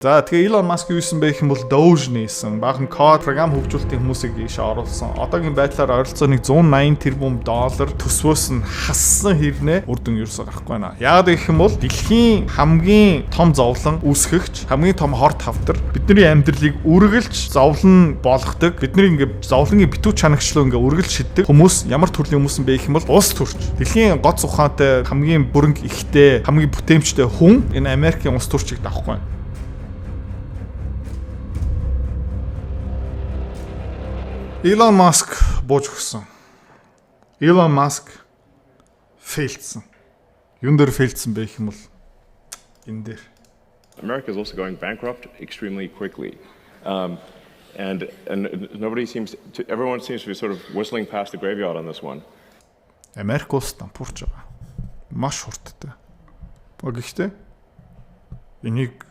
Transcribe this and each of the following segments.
За тэгээ Elon Musk юу хийсэн бэ гэх юм бол Doge нээсэн. Баахан код програм хөгжүүлэлтийн хүмүүсийг ийшээ оруулсан. Одоогийн байдлаар ойролцоо $180 тэрбум төсвөөс нь хассан хэрнээ үр дүн ерөөсөй гарахгүй байна. Яагаад гэх юм бол дэлхийн хамгийн том зовлон үүсгэгч, хамгийн том хорт хавтар бидний амьдралыг үргэлж зовлон болгодог. Бидний ингээд зовлонгийн битүү чанагчлуу ингээд үргэлж шиддэг хүмүүс ямар төрлийн хүмүүс бэ гэх юм бол улс төрч. Дэлхийн гоц ухаантай хамгийн бүрэнг ихтэй, хамгийн бүтээмжтэй хүн энэ Америкийн улс төрчийг давахгүй байна. Elon Musk бууж өгсөн. Elon Musk фейлдсэн. Юун дээр фейлдсэн бэ гэх юм бол энэ дээр. America is also going bankrupt extremely quickly. And everyone seems to be sort of whistling past the graveyard on this one. Америк улс дампуурч байгаа. Маш хурдтай. Гэхдээ энийг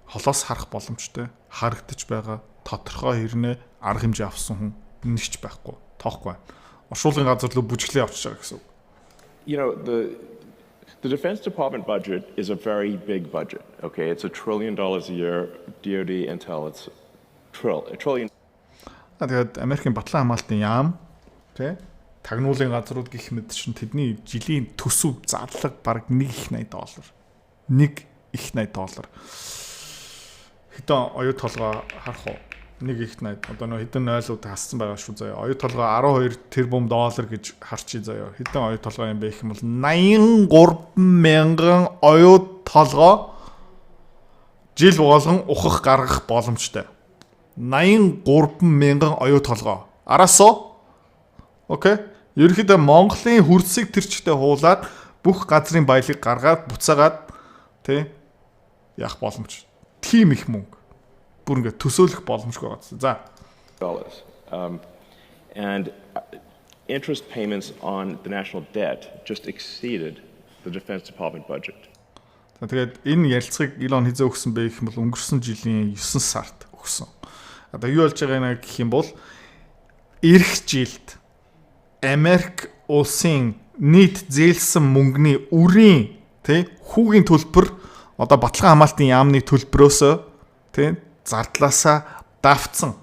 холоос харах боломжтой, харагдаж байгаа тодорхой хэрнээ арга хэмжээ авсан хүн нэгч байхгүй, тоохгүй. Оршуулгын газар руу бүжиглээ авчиж байгаа гэсэн үг. You know, the Defense Department budget is a very big budget. Okay, it's $1 trillion a year. DoD Intel, it's a trillion. Тэгээд Америкийн батлан хамгаалтын яам, тий? Тагнуулын газрууд гэх мэт чинь тэдний жилийн төсөв зарлага бараг $1 их $80. $1 их $80. Хэдэн оюу толгой харах уу? $1 их $80. Одоо нөө хэдэн нойлууд хассан байгаа шүү заяа. Оюу толгой $12 тэрбум гэж харчий заяа. Хэдэн оюу толгой юм бэ гэх юм бол 83 мянган оюу толгой жил болгон ухах гаргах боломжтой. 83 мянган оюу толгой. Араасоо. Окей. Ерөнхийдөө Монголын хөрсийг тэрчтэй хуулаад бүх газрын баялаг гаргаад буцаагаад тий яах боломж. Тим их мөнгө. Бүр ингээд төсөөлөх боломжгүй байна. За. And interest payments on the national debt just exceeded the Defense Department budget. Тэгээд энэ ярилцлагыг Elon хизээ өгсөн бэ гэх юм бол өнгөрсөн жилийн 9 сард өгсөн. Одоо юу болж байгаа нэ гэх юм бол эх жилд Америк улсын нийт зээлсэн мөнгөний үрийн тий хүүгийн төлбөр одоо баталгаа хамгаалтын яамны төлбөрөөс тий зардлаасаа давцсан.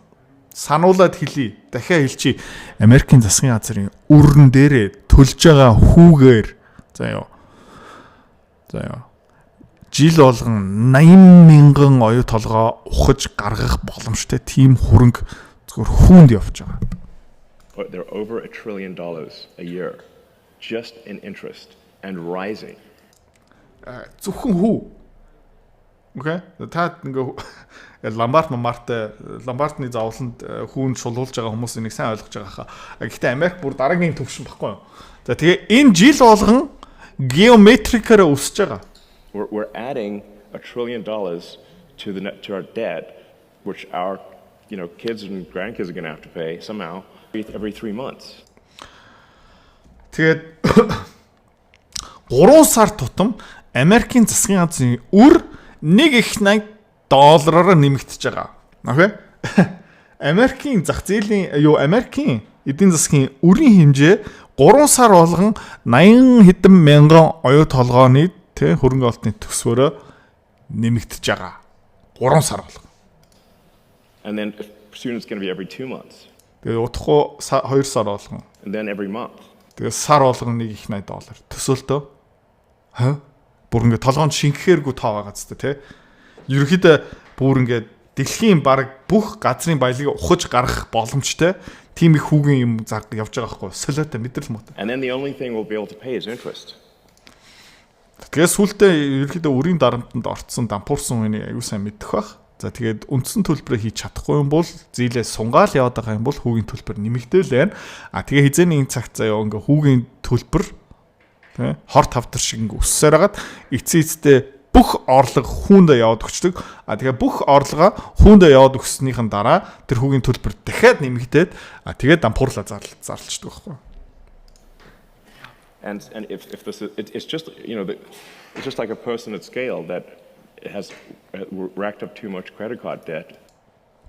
Сануулад хэлье. Дахиад хэлчихье. Америкийн засгийн газрын үрэн дээрээ төлж байгаа хүүгээр заяа. Жил болгон 80 мянган оюу толгой ухаж гаргах боломжтой тийм хөрөнгө зөвхөн хүүнд явж байгаа. They're over $1 trillion a year just in interest and rising. Зөвхөн хүү. Окей. Та ингээ ламбартны зовлонд хүүнд шулуулж байгаа хүмүүс энийг сайн ойлгож байгаа хаа. Гэхдээ Америк бүр дараагийн төвшин баггүй юу? За тэгээ энэ жил болгон геометрикээр өсөж байгаа. We're adding $1 trillion to our debt, which our kids and grandkids are going to have to pay somehow every 3 months. Тэгээд 3 сар тутам Америкийн засгийн газрын үр $1 их $80 нэмэгдэж байгаа. Окей? Америкийн зах зээлийн Америкийн эдийн засгийн үрийн хэмжээ 3 сар болгон 80 хэдэн мянган оюу толгойн тэ хөрөнгө оруулалтын төсвөөрөө нэмэгдэж байгаа. 3 сар болгон. And then soon it's going to be every 2 months. Тэгээд удахгүй 2 сар болгон. And then every month. Тэгээд сар болгон $1 их $80 төсөөлтөө. Бүр ингээд толгоонд шингэхээргүй тоо байгаа зү тэ. Ерөнхийдөө бүр ингээд дэлхийн баг бүх газрын баялагийг ухаж гаргах боломжтой тийм их хүүгийн юм зардаг явж байгаа байхгүй солиотой мэдрэл мөт. And then the only thing we'll be able to pay is interest. Тэгээд сүултээ ерөнхийдөө үрийн дарамтанд орцсон дампуурсан үений аюу сайн мэдэх бах. За тэгээд үндсэн төлбөрөө хийж чадахгүй юм бол зээлээ сунгаал яваад байгаа юм бол хүүгийн төлбөр нэмэгдээл байна. Тэгээ хизээний цагт заяа ингээ хүүгийн төлбөр тий хорт хавтар шиг ингээ өссөөр хагаад эцээцтэй бүх орлого хүүндээ яваад өгчдөг. Тэгээ бүх орлогоо хүүндээ яваад өгснөхийн дараа тэр хүүгийн төлбөр дахиад нэмэгдээд тэгээд дампуурлаа зарлцдаг байхгүй. And if this it's just it's just like a person at scale that has racked up too much credit card debt.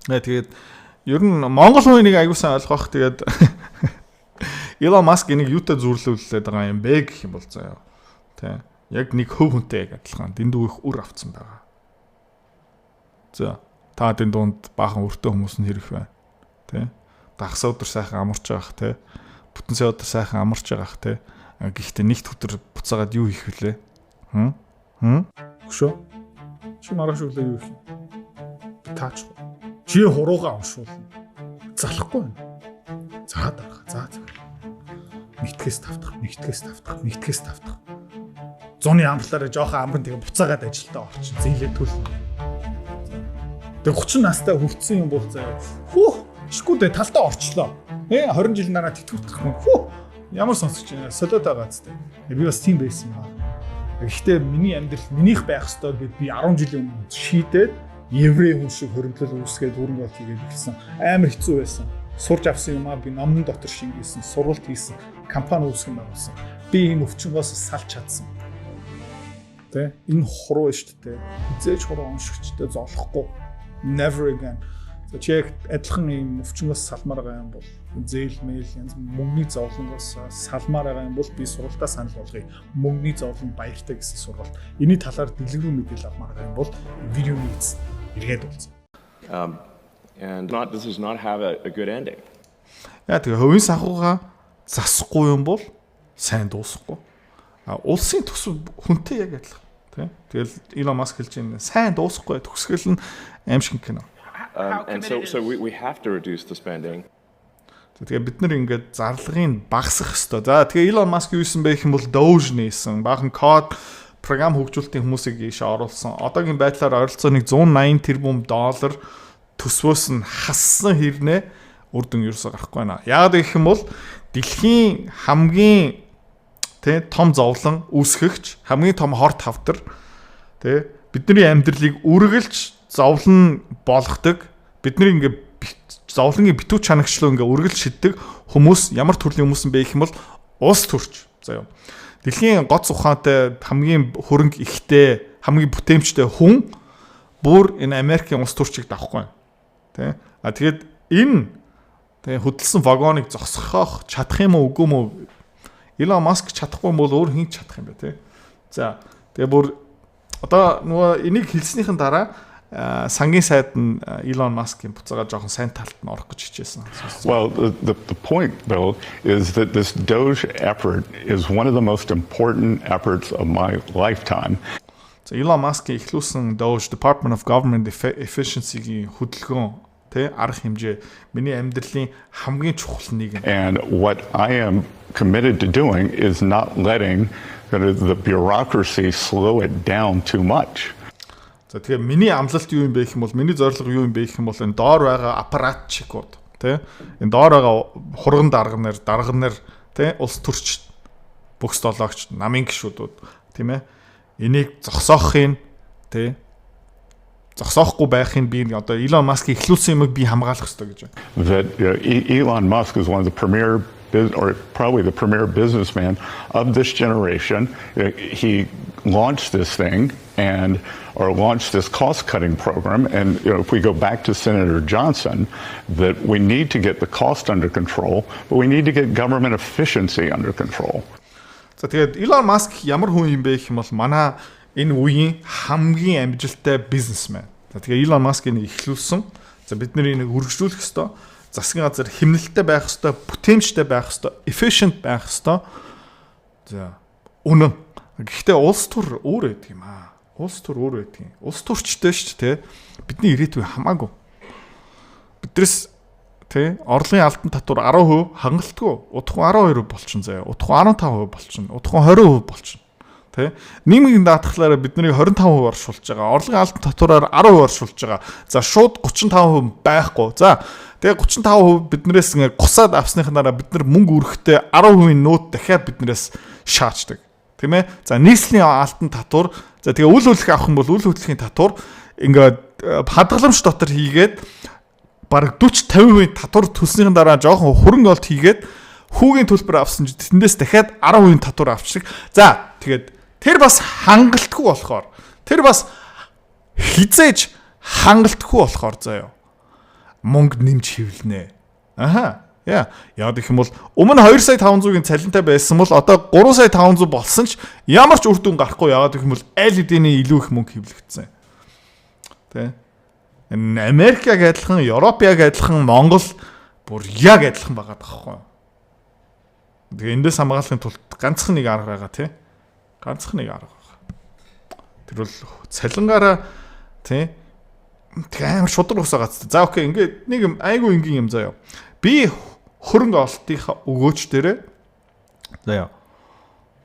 Тэгээд ер нь Монгол хүнийг аягүй сайн ойлгох. Тэгээд Elon Musk энийг юутай зүйрлүүлээд байгаа юм бэ гэх юм бол заяа. Тэ. Яг нэг хөв хүнтэй яг адилхан дэндүү их үр авцсан байгаа. За та энэ дунд баахан өртөө хүмүүс нь хэрэг байна. Тэ? Дагас өдөр сайхан амарч байгаах те. Бүтэн сая өдөр сайхан амарч байгаах те. Гэхдээ нэгд өдөр буцаагаад юу хийх вүлээ? Хөшөө. Чи маргааш өглөө юу хийх вэ? Таач. Чи хуруугаа уншуулна. Залахгүй байна. За дарах. За. Нэгтгэс тавтах. Зуны амрлаараа жоохон амрын тэгээ буцаагаад ажилдаа орчин. Зээлээ төлнө. Тэгээ 30 настай хүрсэн юм бол заяа. Шгүүдээ талтаа орчлоо. 20 жил дараа тэтгэвдэх юм. Ямар сонсож байна? Солиотой гаацтай. Би бас тийм байсан юм аа. Гэхдээ миний амьдрал минийх байх ёстой гэд би 10 жилийн өмнө шийдээд еврей хүн шиг хөрөнгөлөл үүсгээд хөрөнгө оруулалт хийгээд ирсэн. Амар хэцүү байсан. Сурж авсан юм аа би номон дотор шингээсэн, сургалт хийсэн, компани үүсгэн байгуулсан. Би энэ өвчнгөөс салж чадсан. Тэ? Энэ хуруу шүү дээ. Хизээж хуруу уншигчтай золохгүй. Never again. Чи адилхан юм өвчнгөөс салмаар байгаа юм бол зээл мэйл янз мөнгөний зовлонгоос салмаар байгаа юм бол би сургалтаа санал болгоё. Мөнгөний зовлон баяртай гэсэн сургалт. Эний талаар дэлгэрүү мэдээлэл авмаар байгаа юм бол видеоны эцэст эргээд уулзъя. And this does not have a good ending. Яа тэгээ хувийн санхугаа засахгүй юм бол сайн дуусахгүй. Улсын төсөв хүнтэй яг адилхан. Тэгэл Elon Musk хэлж байна. Сайн дуусахгүй төгсгөл нь аимшиг кино. And so we have to reduce the spending. Тэгээ бид нар ингээд зарлагыг багасгах хэрэгтэй. За тэгээ Elon Musk юу хийсэн бэ гэх юм бол Doge нээсэн. Баахан код програм хөгжүүлэлтийн хүмүүсийг ийшээ оруулсан. Одоогийн байдлаар ойролцоог $180 тэрбум төсвөөс нь хассан хэрнээ үр дүн ерөөсөй гарахгүй байна. Яагаад гэх юм бол дэлхийн хамгийн том зовлон үүсгэгч, хамгийн том хорт хавтар бидний амьдралыг үргэлж зовлон болгодог. Бидний ингээ зовлонгийн битүү чанагчлуу ингээ үргэлж шиддэг хүмүүс ямар төрлийн хүмүүс юм бэ гэх юм бол улс төрч. Заяа. Дэлхийн гоц ухаантай хамгийн хөрөнгө ихтэй, хамгийн бүтээмжтэй хүн бүр энэ Америкийн улс төрчийг давахгүй. Тэгээд энэ хөдөлсөн вагоныг зогсгох чадах юм уу үгүй мүү? Elon Musk чадахгүй юм бол өөр хэн чадах юм бэ те? За тэгээ бүр одоо нөгөө энийг хэлснийхэн дараа сангийн сайд нь Elon Musk-ийн буцаага жоохон сайн талд нь орох гэж хичээсэн. Well, the point though is that this Doge effort is one of the most important efforts of my lifetime. So Elon Musk-ийн эхлүүлсэн Doge Department of Government Efficiency-гийн хөдөлгөөн арга хэмжээ миний амьдралын хамгийн чухал нэг юм. And what I am committed to doing is not letting the bureaucracy slow it down too much. За тэгээ миний амлалт юу юм бэ гэх юм бол миний зорилго юу юм бэ гэх юм бол энэ доор байгаа аппаратчикууд энэ доор байгаа хурган дарга нар улс төрч бөхс долоогч намын гишүүдүүд тийм ээ энийг зогсоохын зогсоохгүй байхын би одоо Elon Musk ихлүүлсэн юмыг би хамгаалах хэрэгтэй гэж байна. That Elon Musk is one of the premier or probably the premier businessman of this generation. He launched this thing or launched this cost-cutting program, and if we go back to Senator Johnson, that we need to get the cost under control, but we need to get government efficiency under control. За тэгээд Elon Musk ямар хүн юм бэ гэх юм бол манай энэ үеийн хамгийн амжилттай бизнесмен. За тэгээд Elon Musk-ийг эхлүүлсэн. За бид нэр энийг үргэлжлүүлэх ёстой. Засгийн газар хэмнэлттэй байх ёстой, бүтээмжтэй байх ёстой, efficient байх ёстой. За үнэн. Гэхдээ улс төр өөр байдаг юм аа. Улс төр өөр байдаг юм. Улс төрчтэй шүү дээ. Бидний ирээдүй хамаагүй. Бидрээс орлогын алтан татвар 10% хангалтгүй. Удахгүй 12% болчихно заяа. Удахгүй 15% болчихно. Удахгүй 20% болчихно. Нийгмийн даатгалаараа бидний 25% оршуулж байгаа. Орлогын алтан татвараар 10% оршуулж байгаа. За шууд 35% байхгүй. За тэгээ 35% биднээс ингээ гусаад авсныханаараа бид нар мөнгө өрөхтэй 10% нөөд дахиад биднээс шаачдаг. Тийм ээ? За нийслэлийн алтан татвар, за тэгээ үйл хөдлөх авах юм бол үйл хөдлөхийн татвар ингээд хадгаламж дотор хийгээд бараг 40-50% татвар төлснийхэн дараа жоохон хөрөнгө олт хийгээд хүүгийн төлбөр авсан ч тэндээс дахиад 10% татвар авчихдаг. За тэгээд тэр бас хангалтгүй болохоор тэр бас хизээж хангалтгүй болохоор заяа мөнгө нэмж хевлэнэ. Аха. Яагаад гэх юм бол өмнө 2,500,000-ийн цалинтай байсан бол одоо 3,500,000 болсон ч ямар ч үр дүн гарахгүй. Яагаад гэх юм бол аль хэдийн илүү их мөнгө хевлэгдсэн. Тэ? Америк яг адилхан, Европ яг адилхан, Монгол бүр яг адилхан байгаа даахгүй. Тэгээ эндээс хамгаалахын тулд ганцхан нэг арга байгаа тий. Ганцхан нэг арга байгаа. Тэр бол цалингаараа тий. Тэгээ амар шудраг ус байгаа. За окей, ингээд нэг юм айгүй энгийн юм заяа. Би хөрөнгө олтынхаа өгөөч дээрээ заяа.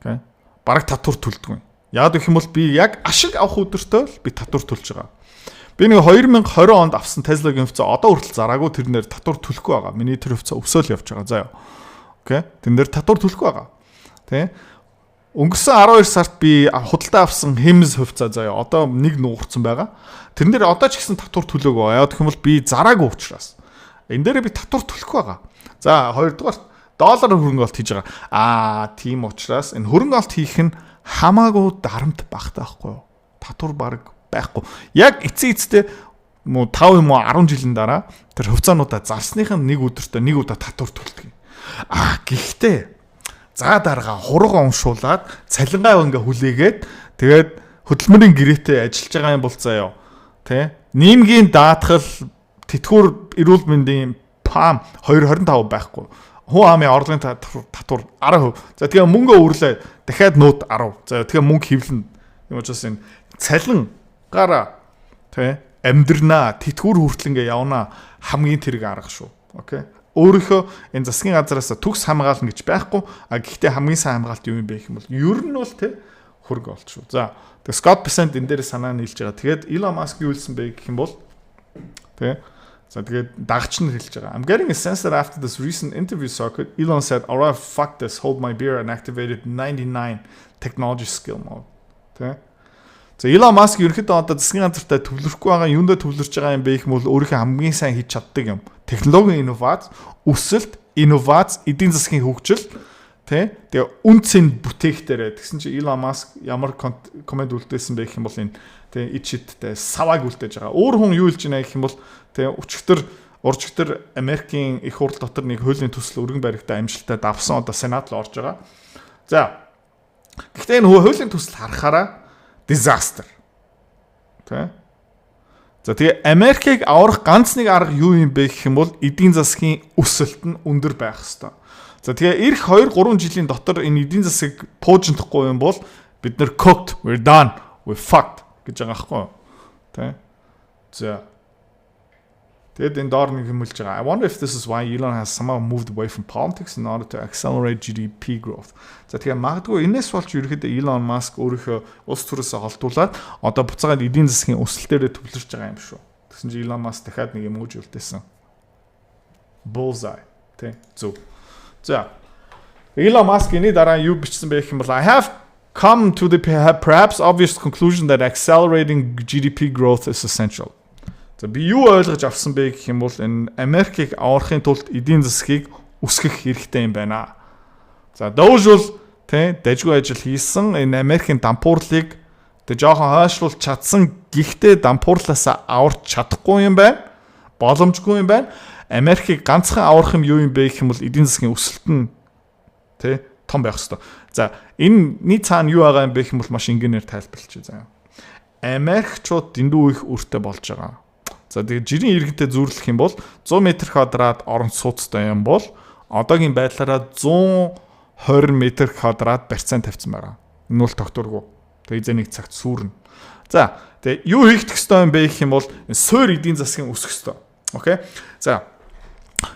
Окей. Бараг татвар төлдөг юм. Яагаад гэх юм бол би яг ашиг авах өдөртөө л би татвар төлж байгаа. Би нэг 2020 онд авсан Tesla-гийн хувьцаа одоо хүртэл зараагүй тэрнээр татвар төлөхгүй байгаа. Миний тэр хувьцаа өсөөл явж байгаа заяа. Окей. Тэрнээр татвар төлөхгүй байгаа. Тэ? Өнгөрсөн 12 сард би худалдаа авсан Hems хувьцаа заяа одоо нэг нуурсан байгаа. Тэрнээр одоо ч гэсэн татвар төлөөгүй. Яагаад гэх юм бол би зараагүй учраас. Энэ дээрээ би татвар төлөхгүй байгаа. За хоёрдугаар доллар хөрөнгө олт хийж байгаа. Тийм учраас энэ хөрөнгө олт хийх нь хамаагүй дарамт багтаа байхгүй юу? Татвар баг байхгүй. Яг эцсийн муу 5 юм уу 10 жилийн дараа тэр хувьцаануудаа зарсныхын нэг өдөртөө нэг удаа татвар төлдөг. Гэхдээ за дарга хурга уншуулад цалингаа ингээ хүлээгээд тэгээд хөдөлмөрийн гэрээтэй ажиллаж байгаа юм бол заяа. Тэ? Нийгмийн даатгал тэтгэвэр эрүүл мэндийн ПАМ 2.25 байхгүй. Хүн амын орлогын татвар 10%. За тэгээ мөнгө өрлөө дахиад нууд 10. За тэгээ мөнгө хөвлөн. Юм учраас энэ цалингаараа тэ амьдрнаа тэтгэвэр хүртэл ингээ явна хамгийн тэрэг арга шүү. Окей. Өөрийнхөө энэ засгийн газараас төгс хамгаална гэж байхгүй. Гэхдээ хамгийн сайн хамгаалт юу юм бэ гэх юм бол ер нь бол тэ хөрөнгө олт шүү. За тэгээ Scott Bessent энэ дээр санаа нийлж байгаа. Тэгээд Elon Musk юу хэлсэн бэ гэх юм бол тэ за тэгээд дагч нь хэлж байгаа. I'm getting a sense that after this recent interview circuit, Elon said, "Alright, fuck this, hold my beer," and activated 99 technology skill mode. Тэ? За Elon Musk ерөнхийдөө одоо засгийн газартай төвлөрөхгүй байгаа юундаа төвлөрч байгаа юм бэ гэх юм бол өөрийнхөө хамгийн сайн хийж чаддаг юм. Технологийн инновац, өсөлт, инновац, эдийн засгийн хөгжил, тэ? Тэгээ үн цэн бүтээгтэрээ тэгсэн чинь Elon Musk ямар комент үлдээсэн бэ гэх юм бол энэ тэ ичиттэй саваг үлдээж байгаа. Өөр хүн юу хэлж байна гэх юм бол тэ уржигтэр Америкийн их хурл дотор нэг хуулийн төсөл өргөн баригтай амжилттай давсан одоо сенат л орж байгаа. За гэхдээ энэ хуулийн төсөл харахаараа disaster. Тэ? За тэгээ Америкийг аврах ганц нэг арга юу юм бэ гэх юм бол эдийн засгийн өсөлт нь өндөр байх ёстой. За тэгээ эх 2-3 жилийн дотор энэ эдийн засгийг пуужиндахгүй юм бол бид нэр cooked, we're done, we fucked гэж байгаа байхгүй юу? Тэ? За тэгээд энэ доор нэг хэмэлж байгаа. I wonder if this is why Elon has somehow moved away from politics in order to accelerate GDP growth. За тэгээ магадгүй энэс болж ерөөхдөө Elon Musk өөрийнхөө улс төрөөсөө холдуулаад одоо буцаагаад эдийн засгийн өсөлтөөрөө төвлөрч байгаа юм шүү. Тэгсэн чинь Elon Musk дахиад нэг юм өгж үлдээсэн. Bullseye. Тэ? Зөв. За Elon Musk энэ дараа юу бичсэн бэ гэх юм бол I have come to the perhaps obvious conclusion that accelerating GDP growth is essential. За би юу ойлгож авсан бэ гэх юм бол энэ Америкийг аврахын тулд эдийн засгийг өсгөх хэрэгтэй юм байна. За дөөжл тэ дажгүй ажил хийсэн энэ Америкийн дампуурлыг тэ жоохон хойшлуулж чадсан гэхдээ дампуурлаасаа аварч чадахгүй юм байна. Боломжгүй юм байна. Америкийг ганцхан аврах юм юу юм бэ гэх юм бол эдийн засгийн өсөлт нь тэ том байх ёстой. За энэний цаана юу байгаа юм бэ гэх юм бол маш энгийнээр тайлбарлчих заяа. Америкчууд дэндүү их өртөө болж байгаа. За тэгээд жирийн иргэнтэй зүйрлэх юм бол 100 м2 орон сууцтай юм бол одоогийн байдлаараа 120 м2 барьцаан тавьсан байгаа. Энэ бол тогтворгүй. Тэгээд эзэн нэг цагт сүрнэ. За тэгээд юу хийх ёстой юм бэ гэх юм бол суур эдийн засгийн өсөх ёстой. Окей. За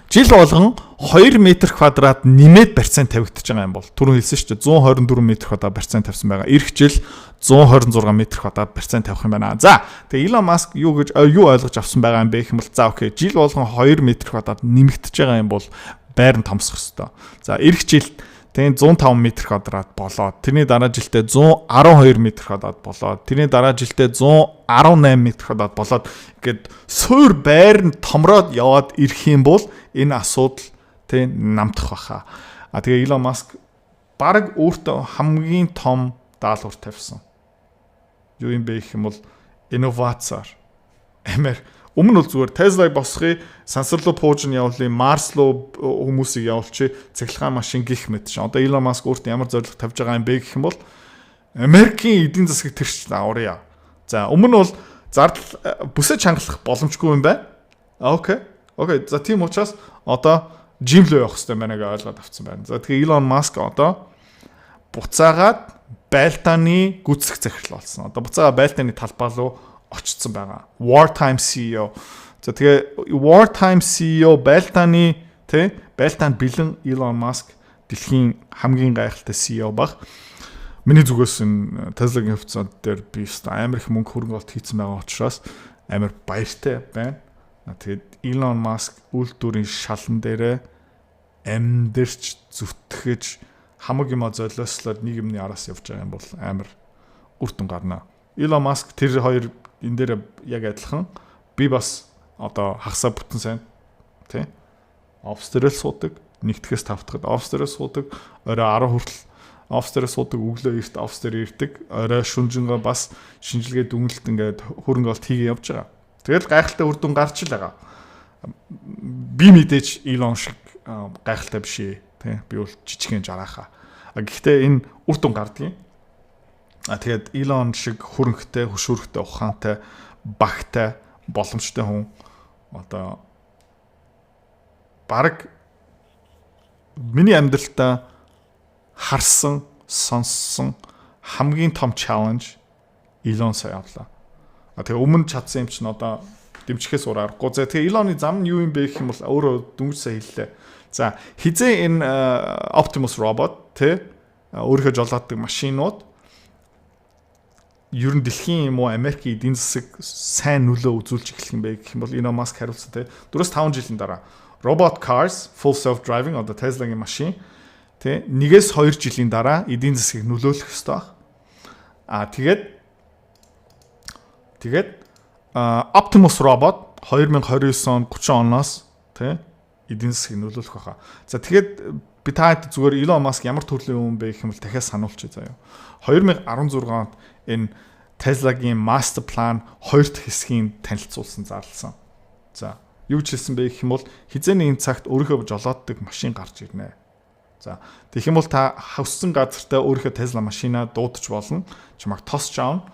жил болгон 2 м2 нэмээд барьцаан тавигдчихж байгаа юм бол түрүү хэлсэн шүү дээ 124 м2 барьцаан тавьсан байгаа. Ирэх жил 126 м2 барьцаан тавих юм байна. За тэгээ Elon Musk юу ойлгож авсан байгаа юм бэ гэх юм бол за окей жил болгон 2 м2 нэмэгдэж байгаа юм бол байр нь томсох ёстой. За ирэх жил тэгээ 105 м2 болоод тэрний дараа жилдээ 112 м2 болоод тэрний дараа жилдээ 118 м2 болоод ингээд суур байр нь томроод яваад ирэх юм бол энэ асуудал тэ намтах баха. Тэгээ Elon Musk баг өөртөө хамгийн том даалгавар тавьсан. Юу юм бэ гэх юм бол инновацаар. Өмнө нь бол зүгээр Tesla-г босхий, сансар руу пуужин явуулъя, Марс руу хүмүүсийг явуулчих, цахилгаан машин гих мэт шин. Одоо Elon Musk өөртөө ямар зорилго тавьж байгаа юм бэ гэх юм бол Америкийн эдийн засгийг тэрч аварья. За өмнө нь бол зардал бүсээ чангалах боломжгүй юм байна. Окей. За тийм учраас одоо жим рүү явах хэрэгтэй байна гэж ойлгоод авсан байна. За тэгэхээр Elon Musk одоо буцаагаад байлдааны гүйцэтгэх захирал болсон. Одоо буцаага байлдааны талбай руу очсон байгаа. Wartime CEO. За тэгээ Wartime CEO байлдааны байлдаанд бэлэн Elon Musk дэлхийн хамгийн гайхалтай CEO баг. Миний зүгээс энэ Tesla-гийн хувьцаанд дээр би амар их мөнгө хөрөнгө оруулалт хийсэн байгаа учраас амар баяртай байна. Тэгээд Elon Musk үйлдвэрийн шалан дээрээ амьдэрч зүтгэж хамаг юм золиослоод нэг юмны араас явж байгаа юм бол амар үр дүн гарна. Elon Musk тэр хоёр энэ дээр яг адилхан. Би бас одоо хагасаа бүтэн сайн тий. Офс дээрээ суудаг, нэгтгэхээс тавтахад офс дээрээ суудаг, орой 10 хүртэл офс дээрээ суудаг, өглөө эрт офс дээр ирдэг, орой шүнжингээ бас шинжилгээ дүнэлт ингээд хөрөнгө оруулалт хийгээ явж байгаа. Тэгэл гайхалтай үр дүн гарч л байгаа. Би мэдээж Elon шиг гайхалтай биш ээ. Би бол жижигхэн жарааха. Гэхдээ энэ үр дүн гардгийг. Тэгээд Elon шиг хөрөнгөтэй, хөшүүрэгтэй, ухаантай, багтай, боломжтой хүн одоо баг миний амьдралтаа харсан, сонссон хамгийн том чаленж Elon сая авлаа. Тэгээ өмнө чадсан юм чинь одоо дэмжихээс ураарахгүй. За тэгээ Elon-ы зам нь юу юм бэ гэх юм бол өөрөө дүнгийн сая хэллээ. За хизээ энэ Optimus robot өөрийнхөө жолооддаг машинууд ер нь дэлхийн юм уу Америкийн эдийн засаг сайн нөлөө үзүүлж эхлэх юм бэ гэх юм бол Elon Musk хариулсан 4-5 жилийн дараа robot cars full self driving одоо Tesla-гийн машин 1-2 жилийн дараа эдийн засгийг нөлөөлөх ёстой баг. Тэгээд Optimus robot 2029 он 30 оноос эдийн засгийг нөлөөлөх байхаа. За тэгээд би таад зүгээр Elon Musk ямар төрлийн хүн бэ гэх юм бол дахиад сануулчих заяа. 2016 онд энэ Tesla-гийн master plan 2 дахь хэсгийг танилцуулсан зарласан. За юу ч хэлсэн бэ гэх юм бол хизээний энэ цагт өөрийнхөө жолооддаг машин гарч ирнэ. За тэгэх юм бол та хавссан газартаа өөрийнхөө Tesla машинаа дуудаж болно. Чамайг тосч аавна.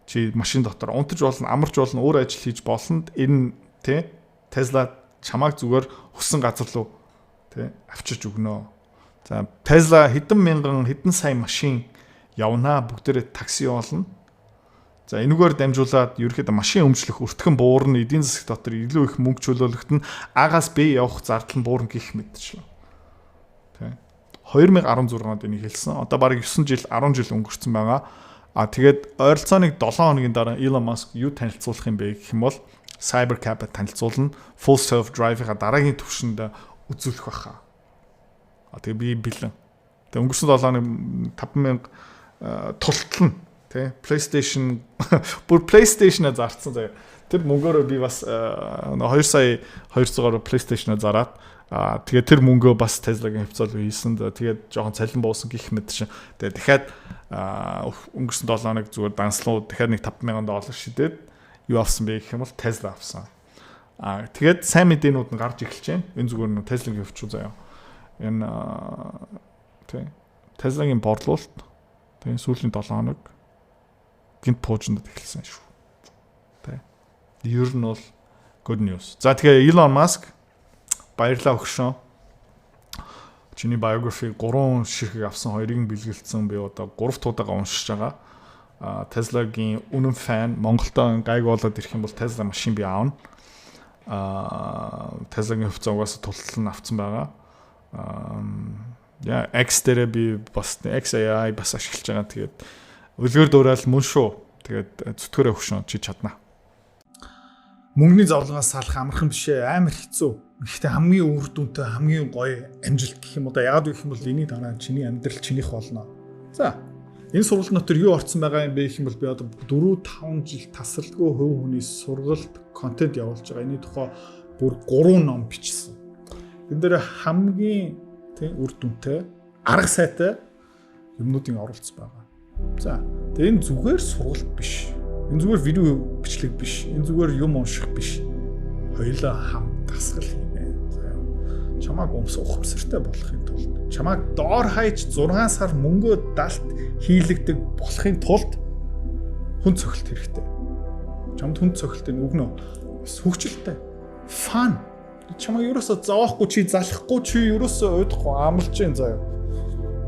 Чи машин дотор унтаж болно, амарч болно, өөр ажил хийж болно. Энэ Tesla чамайг зүгээр хүссэн газар руу авчирч өгнө. За Tesla хэдэн мянган хэдэн сая машин явнаа, бүгдээрээ такси болно. За энэгээр дамжуулаад ерөөхдөө машин өмчлөх өртгөн буурна, эдийн засаг дотор илүү их мөнгө чөлөөлөхтөн агаас б явах зардал нь буурна гэх мэтчлээ. 2016 онд энийг хэлсэн. Одоо бараг 9 жил, 10 жил өнгөрцөн байгаа. Тэгээд ойролцооныг 7 хоногийн дараа Elon Musk юу танилцуулах юм бэ гэх юм бол Cybercab танилцуулна, full self drive-ийн дараагийн түвшинд үзүүлэх байхаа. Тэгээ би бэлэн. Тэгээ өнгөрсөн 7 хоног 5000 тултал нь PlayStation бүр PlayStation-а зарцсан заяа. Тэр мөнгөөрөө би бас 2 сая 200-аар PlayStation-а зараад тэгээ тэр мөнгөө бас Tesla-гийн хвцаал хийсэн. Тэгээд жоохон цалин буусан гэх мэт шин. Тэгээ дахиад өнгөрсөн 7 хоног зүгээр данслуу дахиад нэг $50,000 шидээд юу авсан бэ гэх юм бол Tesla авсан. Тэгээд сайн мэдээнүүд нь гарч эхэлж байна. Энэ зүгээр нь Tesla-гийн хвчүү заяа. Энэ Tesla-гийн борлуулалт сүүлийн 7 хоног гинт пуужинд эхэлсэн шүү. Ер нь бол good news. За тэгээ Elon Musk баярлалаа өгшөө. Чиний biography 3 ширхэг авсан, 2-ыг нь бэлгэлцсэн. Би одоо 3 туудаага уншиж байгаа. Tesla-гийн үнэн фан Монголдо гайг болоод ирэх юм бол Tesla машин би аавна. Tesla-гийн хувьцаа угаасаа тултал нь авсан байгаа. X дээр би бас XAI бас ашиглаж байгаа. Тэгээд үлгэр дуурайл мөн шүү. Тэгээд зүтгэрээ өгшөө чи чадна. Мөнгөний зовлонгоос салах амархан биш ээ, амар хэцүү. Гэхдээ хамгийн үр дүнтэй, хамгийн гоё амжилт гэх юм уу да яагаад гэх юм бол эний дараа чиний амьдрал чинийх болно. За энэ сургалт дотор юу орцсон байгаа юм бэ гэх юм бол би одоо 4-5 жил тасралтгүй хувь хүний сургалт контент явуулж байгаа. Эний тухай бүр 3 ном бичсэн. Энэ дээр хамгийн үр дүнтэй, арга сайтай юмнуудын оролцсон байгаа. За тэгээ энэ зүгээр сургалт биш. Энэ зүгээр видео бичлэг биш. Энэ зүгээр юм унших биш. Хоёулаа хамт дасгал хийнэ. Чамааг ухамсартай болохын тулд, чамааг доор хаяж 6 сар мөнгөө далд хийлэгдэг болохын тулд хүн цохилт хэрэгтэй. Чамд хүнд цохилтын өгнө. Бас хөвгчлөлтэй. Фан. Чамаа ерөөсө зоохгүй чи залахгүй чи ерөөсө уйдахгүй амлж जैन заяа.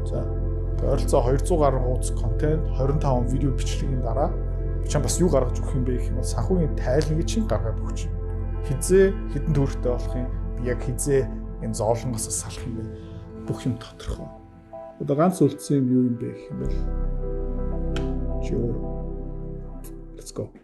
За. Ойролцоо 200 гаруй хуудас контент 25 видео бичлэгийн дараа чам бас юу гаргаж өгөх юм бэ гэх юм бол санхүүгийн тайлныг чинь гаргаад өгч. Хизээ хідэн төвөртэй болох юм. Би яг хизээ энэ зоолонгоос салах юм бэ. Бүх юм тодорхой. Одоо ганц үлдсэн юм юу юм бэ гэх юм бол чи өөр. Let's go.